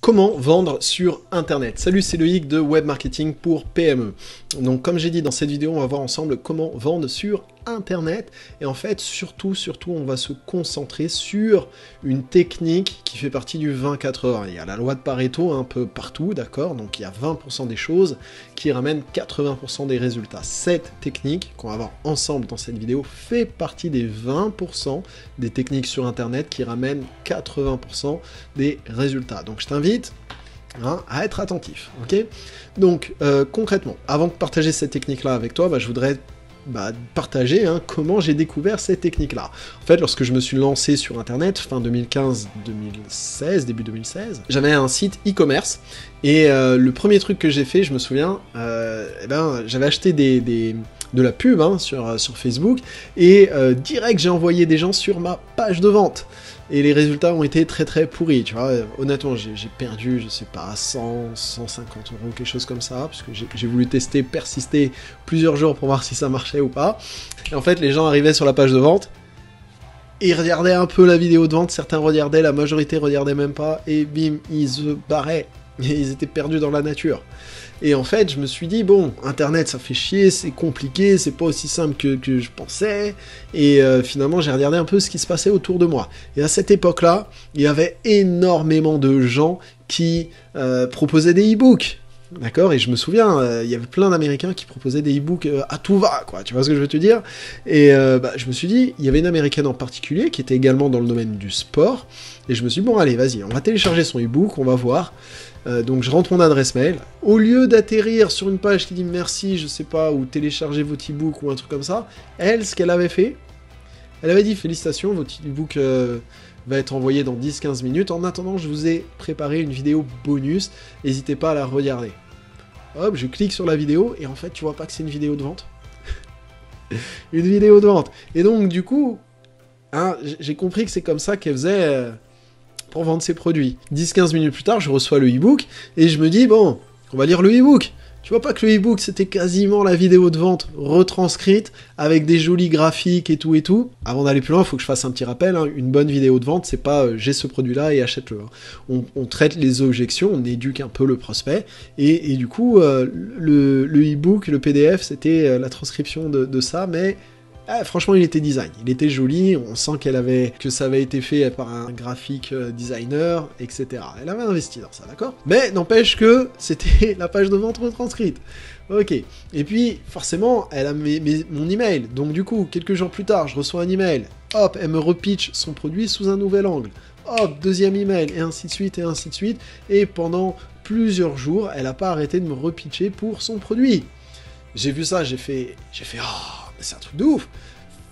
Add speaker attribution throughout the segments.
Speaker 1: Comment vendre sur Internet? Salut, c'est Loïc de Web Marketing pour PME. Donc comme j'ai dit dans cette vidéo, on va voir ensemble comment vendre sur Internet. Et en fait, surtout, on va se concentrer sur une technique qui fait partie du 20-80. Il y a la loi de Pareto un peu partout, d'accord? Donc il y a 20% des choses qui ramènent 80% des résultats. Cette technique qu'on va voir ensemble dans cette vidéo fait partie des 20% des techniques sur Internet qui ramènent 80% des résultats. Donc je t'invite à être attentif, ok? Donc concrètement, avant de partager cette technique-là avec toi, je voudrais partager comment j'ai découvert cette technique-là. En fait, lorsque je me suis lancé sur Internet, fin 2015-2016, début 2016, j'avais un site e-commerce, et le premier truc que j'ai fait, je me souviens, j'avais acheté de la pub sur Facebook, et direct j'ai envoyé des gens sur ma page de vente. Et les résultats ont été très très pourris, tu vois. Honnêtement, j'ai perdu, je sais pas, 100, 150 euros, quelque chose comme ça, parce que j'ai voulu tester, persister plusieurs jours pour voir si ça marchait ou pas. Et en fait, les gens arrivaient sur la page de vente, ils regardaient un peu la vidéo de vente, certains regardaient, la majorité regardaient même pas, et bim, ils se barraient. Et ils étaient perdus dans la nature. Et en fait, je me suis dit, bon, Internet, ça fait chier, c'est compliqué, c'est pas aussi simple que je pensais. Et finalement, j'ai regardé un peu ce qui se passait autour de moi. Et à cette époque-là, il y avait énormément de gens qui proposaient des e-books. D'accord? Et je me souviens, il y avait plein d'Américains qui proposaient des e-books à tout va, quoi. Tu vois ce que je veux te dire? Et je me suis dit, il y avait une Américaine en particulier qui était également dans le domaine du sport. Et je me suis dit, bon, allez, vas-y, on va télécharger son e-book, on va voir. Donc je rentre mon adresse mail. Au lieu d'atterrir sur une page qui dit merci, je sais pas, ou télécharger votre e-book ou un truc comme ça, elle, ce qu'elle avait fait, elle avait dit félicitations, votre e-book va être envoyé dans 10-15 minutes. En attendant, je vous ai préparé une vidéo bonus. N'hésitez pas à la regarder. Hop, je clique sur la vidéo et en fait, tu vois pas que c'est une vidéo de vente. Une vidéo de vente. Et donc, du coup, j'ai compris que c'est comme ça qu'elle faisait pour vendre ses produits. 10-15 minutes plus tard, je reçois le e-book et je me dis, bon, on va lire le e-book. Tu vois pas que le e-book, c'était quasiment la vidéo de vente retranscrite avec des jolis graphiques et tout. Avant d'aller plus loin, il faut que je fasse un petit rappel. Une bonne vidéo de vente, c'est pas j'ai ce produit-là et achète-le. On traite les objections, on éduque un peu le prospect. Et du coup, le e-book, le PDF, c'était la transcription de ça, mais franchement, il était design, il était joli, on sent que ça avait été fait par un graphic designer, etc. Elle avait investi dans ça, d'accord? Mais n'empêche que c'était la page de vente retranscrite. Ok, et puis forcément, elle a mon email, donc du coup, quelques jours plus tard, je reçois un email, hop, elle me repitch son produit sous un nouvel angle, hop, deuxième email, et ainsi de suite, et pendant plusieurs jours, elle n'a pas arrêté de me repitcher pour son produit. J'ai vu ça, j'ai fait, oh, c'est un truc de ouf.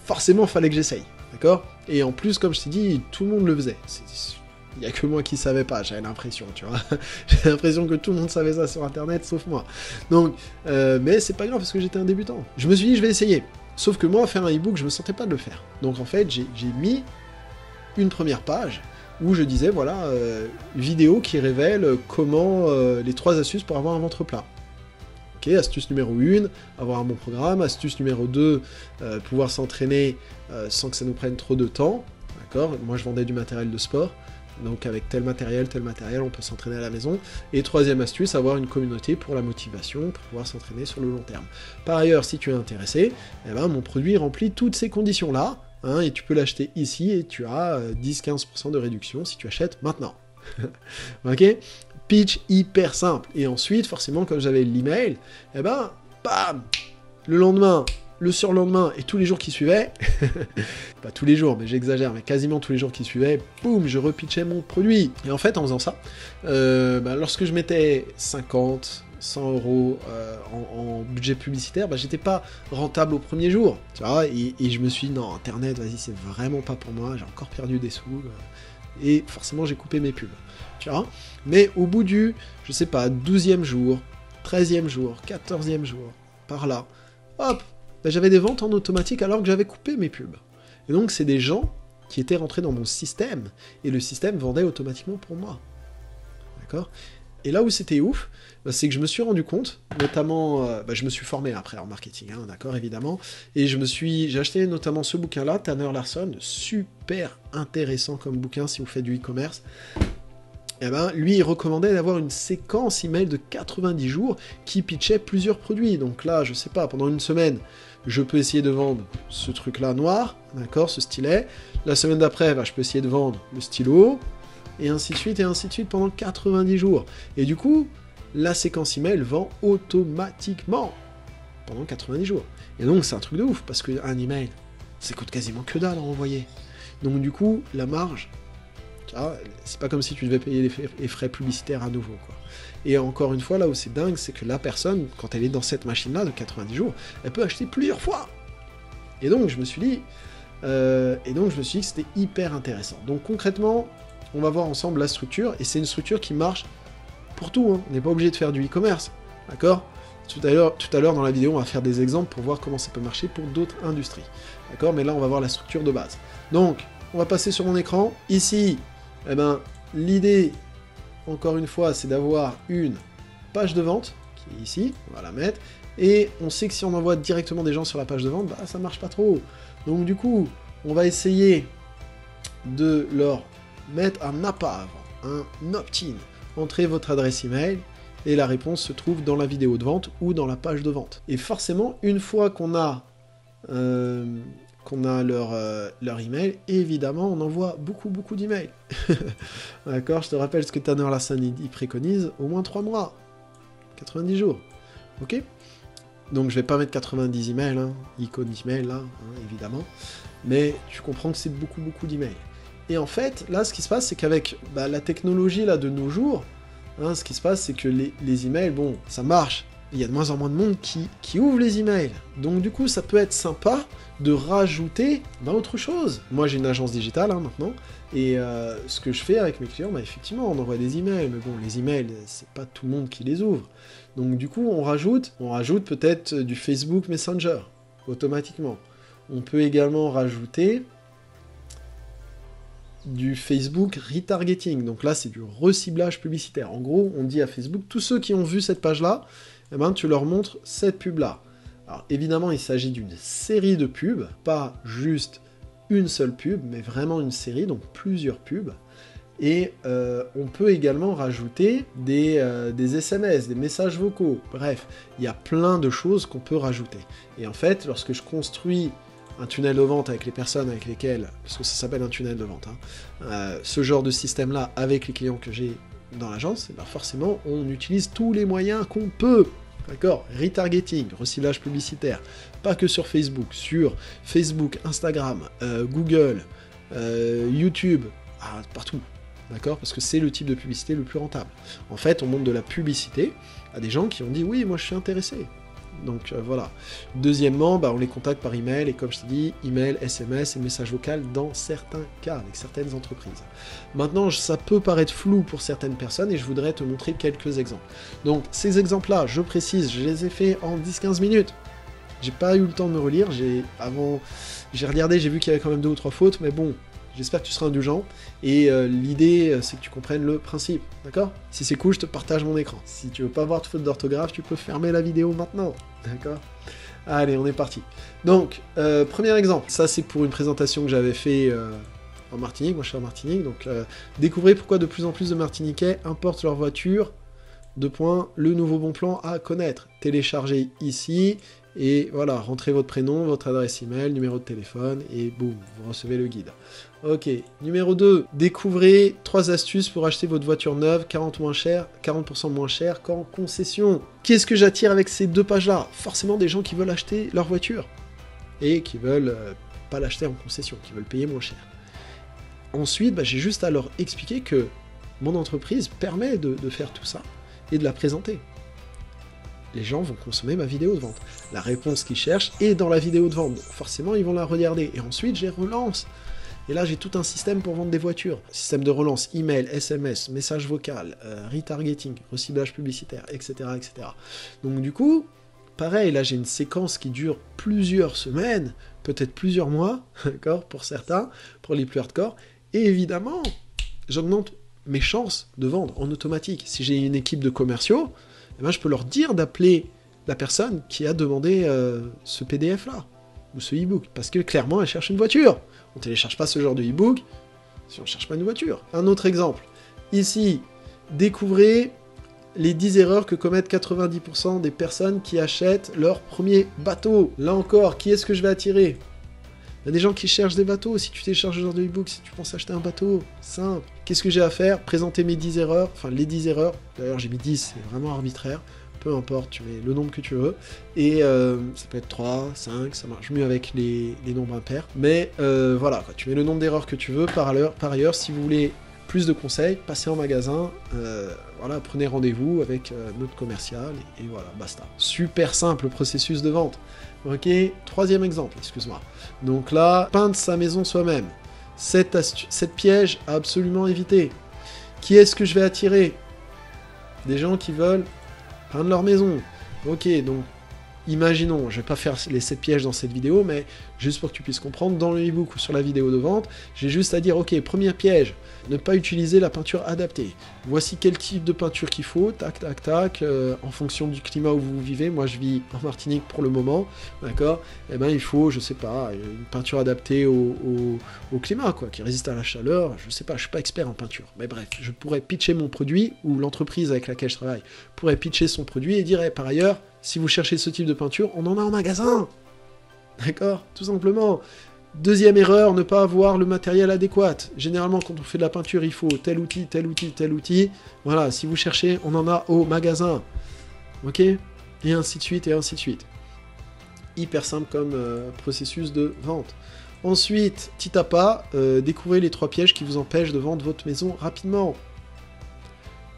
Speaker 1: Forcément, fallait que j'essaye, d'accord? Et en plus, comme je t'ai dit, tout le monde le faisait. Il n'y a que moi qui savais pas, j'avais l'impression, tu vois. J'ai l'impression que tout le monde savait ça sur Internet, sauf moi. Donc, mais c'est pas grave, parce que j'étais un débutant. Je me suis dit, je vais essayer. Sauf que moi, faire un e-book, je me sentais pas de le faire. Donc en fait, j'ai mis une première page où je disais, voilà, vidéo qui révèle comment les 3 astuces pour avoir un ventre plat. Astuce numéro 1, avoir un bon programme. Astuce numéro 2, pouvoir s'entraîner sans que ça nous prenne trop de temps. D'accord? Moi, je vendais du matériel de sport. Donc, avec tel matériel, on peut s'entraîner à la maison. Et troisième astuce, avoir une communauté pour la motivation, pour pouvoir s'entraîner sur le long terme. Par ailleurs, si tu es intéressé, mon produit remplit toutes ces conditions-là. Et tu peux l'acheter ici et tu as 10-15% de réduction si tu achètes maintenant. Ok? Pitch hyper simple. Et ensuite, forcément, comme j'avais l'email, bam, le lendemain, le surlendemain et tous les jours qui suivaient, pas tous les jours, mais j'exagère, mais quasiment tous les jours qui suivaient, boum, je repitchais mon produit. Et en fait, en faisant ça, lorsque je mettais 50, 100 euros en budget publicitaire, j'étais pas rentable au premier jour, tu vois, et je me suis dit, non, Internet, vas-y, c'est vraiment pas pour moi, j'ai encore perdu des sous, et forcément, j'ai coupé mes pubs. Tu vois, mais au bout du, je sais pas, 12e jour, 13e jour, 14e jour, par là, hop, j'avais des ventes en automatique alors que j'avais coupé mes pubs. Et donc, c'est des gens qui étaient rentrés dans mon système, et le système vendait automatiquement pour moi. D'accord? Et là où c'était ouf, c'est que je me suis rendu compte, notamment, je me suis formé après en marketing, d'accord, évidemment, et j'ai acheté notamment ce bouquin-là, Tanner Larsson, super intéressant comme bouquin si vous faites du e-commerce. eh ben, lui, il recommandait d'avoir une séquence email de 90 jours qui pitchait plusieurs produits. Donc là, je sais pas, pendant une semaine, je peux essayer de vendre ce truc-là noir, d'accord, ce stylet. La semaine d'après, bah, je peux essayer de vendre le stylo, et ainsi de suite pendant 90 jours. Et du coup, la séquence email vend automatiquement pendant 90 jours. Et donc, c'est un truc de ouf, parce qu'un email, ça coûte quasiment que dalle à envoyer. Donc du coup, la marge, c'est pas comme si tu devais payer les frais publicitaires à nouveau, quoi. Et encore une fois, là où c'est dingue, c'est que la personne, quand elle est dans cette machine-là de 90 jours, elle peut acheter plusieurs fois. Et donc je me suis dit, que c'était hyper intéressant. Donc concrètement, on va voir ensemble la structure, et c'est une structure qui marche pour tout, hein. On n'est pas obligé de faire du e-commerce, d'accord ? Tout à l'heure dans la vidéo, on va faire des exemples pour voir comment ça peut marcher pour d'autres industries, d'accord ? Mais là, on va voir la structure de base. Donc, on va passer sur mon écran. Ici, eh ben, l'idée, encore une fois, c'est d'avoir une page de vente, qui est ici, on va la mettre, et on sait que si on envoie directement des gens sur la page de vente, bah, ça marche pas trop. Donc du coup, on va essayer de leur mettre un appât avant, un opt-in. Entrez votre adresse email, et la réponse se trouve dans la vidéo de vente ou dans la page de vente. Et forcément, une fois qu'on a leur email, évidemment, on envoie beaucoup d'emails. D'accord, je te rappelle ce que Tanner Larsson il préconise, au moins 3 mois, 90 jours. Ok. Donc je vais pas mettre 90 emails, hein, icône d'email là, hein, évidemment, mais tu comprends que c'est beaucoup d'emails. Et en fait, là, ce qui se passe, c'est qu'avec la technologie là de nos jours, hein, ce qui se passe, c'est que les emails, bon, ça marche. Il y a de moins en moins de monde qui ouvre les emails. Donc du coup, ça peut être sympa de rajouter autre chose. Moi, j'ai une agence digitale maintenant, et ce que je fais avec mes clients, effectivement, on envoie des emails, mais bon, les emails, c'est pas tout le monde qui les ouvre. Donc du coup, on rajoute peut-être du Facebook Messenger, automatiquement. On peut également rajouter du Facebook retargeting. Donc là, c'est du reciblage publicitaire. En gros, on dit à Facebook, tous ceux qui ont vu cette page-là, eh ben, tu leur montres cette pub-là. Alors évidemment, il s'agit d'une série de pubs, pas juste une seule pub, mais vraiment une série, donc plusieurs pubs. Et on peut également rajouter des SMS, des messages vocaux. Bref, il y a plein de choses qu'on peut rajouter. Et en fait, lorsque je construis un tunnel de vente avec les personnes avec lesquelles, parce que ça s'appelle un tunnel de vente, hein, ce genre de système-là avec les clients que j'ai dans l'agence, ben forcément, on utilise tous les moyens qu'on peut. D'accord ? Retargeting, reciblage publicitaire, pas que sur Facebook, Instagram, Google, YouTube, partout. D'accord ? Parce que c'est le type de publicité le plus rentable. En fait, on montre de la publicité à des gens qui ont dit « Oui, moi je suis intéressé ». Donc voilà. Deuxièmement, on les contacte par email, et comme je t'ai dit, email, SMS et message vocal dans certains cas, avec certaines entreprises. Maintenant, ça peut paraître flou pour certaines personnes, et je voudrais te montrer quelques exemples. Donc, ces exemples-là, je précise, je les ai faits en 10-15 minutes. J'ai pas eu le temps de me relire, j'ai regardé, j'ai vu qu'il y avait quand même 2 ou 3 fautes, mais bon, j'espère que tu seras indulgent, et l'idée, c'est que tu comprennes le principe, d'accord ? Si c'est cool, je te partage mon écran. Si tu veux pas voir de faute d'orthographe, tu peux fermer la vidéo maintenant, d'accord ? Allez, on est parti. Donc, premier exemple, ça c'est pour une présentation que j'avais fait en Martinique, moi je suis en Martinique, donc découvrez pourquoi de plus en plus de Martiniquais importent leur voiture, le nouveau bon plan à connaître. Téléchargez ici, et voilà, rentrez votre prénom, votre adresse email, numéro de téléphone, et boum, vous recevez le guide. Ok, numéro 2, découvrez 3 astuces pour acheter votre voiture neuve 40% moins cher qu'en concession. Qu'est-ce que j'attire avec ces 2 pages-là ? Forcément des gens qui veulent acheter leur voiture, et qui veulent pas l'acheter en concession, qui veulent payer moins cher. Ensuite, j'ai juste à leur expliquer que mon entreprise permet de faire tout ça, et de la présenter. Les gens vont consommer ma vidéo de vente. La réponse qu'ils cherchent est dans la vidéo de vente. Donc forcément, ils vont la regarder. Et ensuite, je les relance. Et là, j'ai tout un système pour vendre des voitures. Système de relance, email, SMS, message vocal, retargeting, reciblage publicitaire, etc., etc. Donc du coup, pareil, là, j'ai une séquence qui dure plusieurs semaines, peut-être plusieurs mois, d'accord, pour certains, pour les plus hardcore. Et évidemment, j'augmente mes chances de vendre en automatique. Si j'ai une équipe de commerciaux, je peux leur dire d'appeler la personne qui a demandé ce PDF-là, ou ce e-book, parce que clairement, elle cherche une voiture. On ne télécharge pas ce genre de e-book si on ne cherche pas une voiture. Un autre exemple, Ici, découvrez les 10 erreurs que commettent 90% des personnes qui achètent leur premier bateau. Là encore, qui est-ce que je vais attirer? Il y a des gens qui cherchent des bateaux. Si tu télécharges ce genre de e-book, si tu penses acheter un bateau, simple. Qu'est-ce que j'ai à faire? Présenter mes 10 erreurs, enfin les 10 erreurs. D'ailleurs, j'ai mis 10, c'est vraiment arbitraire. Peu importe, tu mets le nombre que tu veux. Et ça peut être 3, 5, ça marche mieux avec les nombres impairs. Mais voilà, quoi, tu mets le nombre d'erreurs que tu veux. Par ailleurs, si vous voulez plus de conseils, passez en magasin, voilà, prenez rendez-vous avec notre commercial, et voilà, basta. Super simple processus de vente. Ok, troisième exemple, excuse-moi. Donc là, peindre sa maison soi-même. Cette piège à absolument éviter. Qui est-ce que je vais attirer? Des gens qui veulent peindre leur maison. Ok, donc imaginons, je vais pas faire les 7 pièges dans cette vidéo, mais juste pour que tu puisses comprendre, dans le e-book ou sur la vidéo de vente, j'ai juste à dire, ok, premier piège, ne pas utiliser la peinture adaptée. Voici quel type de peinture qu'il faut, tac, tac, tac, en fonction du climat où vous vivez. Moi, je vis en Martinique pour le moment, d'accord? Eh ben, il faut, je sais pas, une peinture adaptée au climat, quoi, qui résiste à la chaleur. Je sais pas, je suis pas expert en peinture, mais bref, je pourrais pitcher mon produit, ou l'entreprise avec laquelle je travaille pourrait pitcher son produit et dire, par ailleurs, si vous cherchez ce type de peinture, on en a en magasin. D'accord? Tout simplement. Deuxième erreur, ne pas avoir le matériel adéquat. Généralement, quand on fait de la peinture, il faut tel outil, tel outil, tel outil. Voilà, si vous cherchez, on en a au magasin. Ok? Et ainsi de suite, et ainsi de suite. Hyper simple comme processus de vente. Ensuite, petit à pas, découvrez les 3 pièges qui vous empêchent de vendre votre maison rapidement.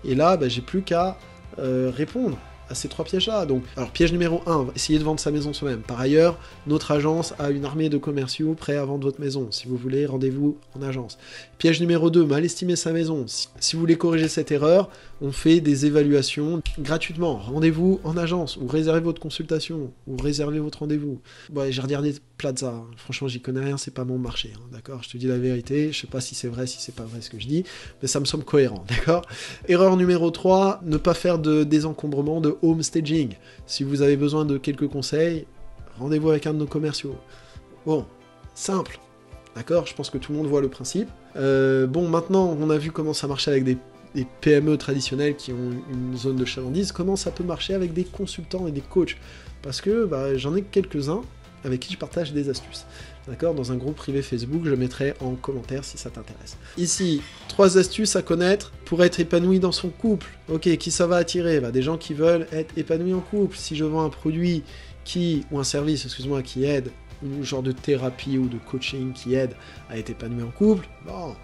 Speaker 1: Et là, j'ai plus qu'à répondre à ces 3 pièges-là. Donc, alors, piège numéro 1, essayez de vendre sa maison soi-même. Par ailleurs, notre agence a une armée de commerciaux prêts à vendre votre maison. Si vous voulez, rendez-vous en agence. Piège numéro 2, mal estimer sa maison. Si vous voulez corriger cette erreur, on fait des évaluations gratuitement. Rendez-vous en agence, ou réservez votre consultation, ou réservez votre rendez-vous. Bon, j'ai regardé Plaza. Franchement, j'y connais rien, c'est pas mon marché. D'accord? Je te dis la vérité, je sais pas si c'est vrai, si c'est pas vrai ce que je dis, mais ça me semble cohérent. D'accord? Erreur numéro 3, ne pas faire de désencombrement, de home staging. Si vous avez besoin de quelques conseils, rendez-vous avec un de nos commerciaux. Bon, simple. D'accord? Je pense que tout le monde voit le principe. Bon, maintenant, on a vu comment ça marchait avec des PME traditionnelles qui ont une zone de chalandise. Comment ça peut marcher avec des consultants et des coachs? Parce que j'en ai quelques-uns avec qui je partage des astuces. D'accord? Dans un groupe privé Facebook, je mettrai en commentaire si ça t'intéresse. Ici, 3 astuces à connaître pour être épanoui dans son couple. Ok, qui ça va attirer? Des gens qui veulent être épanouis en couple. Si je vends un produit ou un service, excuse-moi, qui aide, ou genre de thérapie ou de coaching qui aide à être épanoui en couple, bon,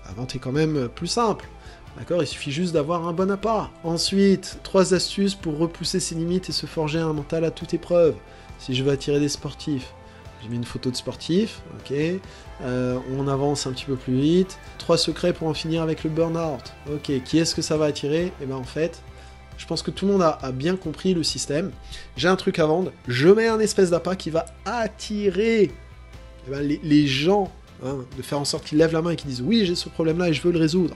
Speaker 1: la vente est quand même plus simple. D'accord? Il suffit juste d'avoir un bon appât. Ensuite, 3 astuces pour repousser ses limites et se forger un mental à toute épreuve. Si je veux attirer des sportifs, j'ai mis une photo de sportif, ok. On avance un petit peu plus vite. 3 secrets pour en finir avec le burn-out. Ok, qui est-ce que ça va attirer? Et en fait, je pense que tout le monde a bien compris le système. J'ai un truc à vendre, je mets un espèce d'appât qui va attirer les gens, de faire en sorte qu'ils lèvent la main et qu'ils disent « Oui, j'ai ce problème-là et je veux le résoudre.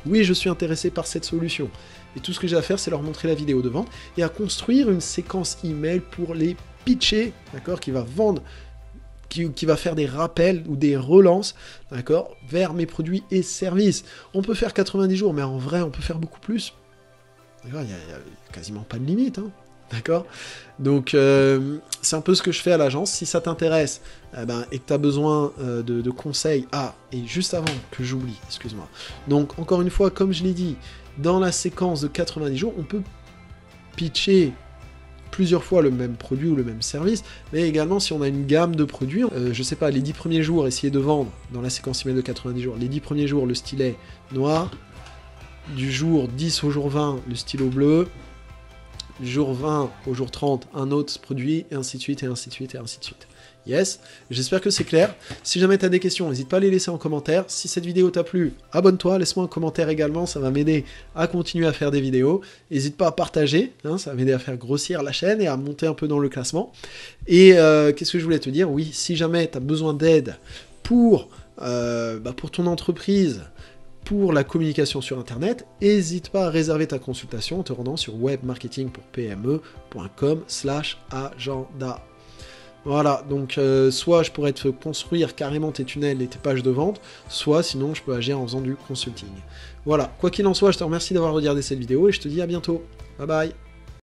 Speaker 1: Oui, je suis intéressé par cette solution. » Et tout ce que j'ai à faire, c'est leur montrer la vidéo de vente et à construire une séquence email pour les pitcher, d'accord, qui va vendre, qui va faire des rappels ou des relances, d'accord, vers mes produits et services. On peut faire 90 jours, mais en vrai, on peut faire beaucoup plus. D'accord, il n'y a quasiment pas de limite, d'accord. Donc, c'est un peu ce que je fais à l'agence. Si ça t'intéresse et que tu as besoin de conseils, et juste avant que j'oublie, excuse-moi. Donc, encore une fois, comme je l'ai dit, dans la séquence de 90 jours, on peut pitcher plusieurs fois le même produit ou le même service, mais également si on a une gamme de produits, je sais pas, les 10 premiers jours, essayer de vendre dans la séquence email de 90 jours, les 10 premiers jours, le stylet noir, du jour 10 au jour 20, le stylo bleu, du jour 20 au jour 30, un autre produit, et ainsi de suite, et ainsi de suite, et ainsi de suite. Yes, j'espère que c'est clair. Si jamais tu as des questions, n'hésite pas à les laisser en commentaire. Si cette vidéo t'a plu, abonne-toi, laisse-moi un commentaire également, ça va m'aider à continuer à faire des vidéos. N'hésite pas à partager, ça va m'aider à faire grossir la chaîne et à monter un peu dans le classement. Et qu'est-ce que je voulais te dire? Oui, si jamais tu as besoin d'aide pour ton entreprise, pour la communication sur Internet, n'hésite pas à réserver ta consultation en te rendant sur webmarketingpourpme.com/agenda. Voilà, donc soit je pourrais te construire carrément tes tunnels et tes pages de vente, soit sinon je peux agir en faisant du consulting. Voilà, quoi qu'il en soit, je te remercie d'avoir regardé cette vidéo et je te dis à bientôt. Bye bye.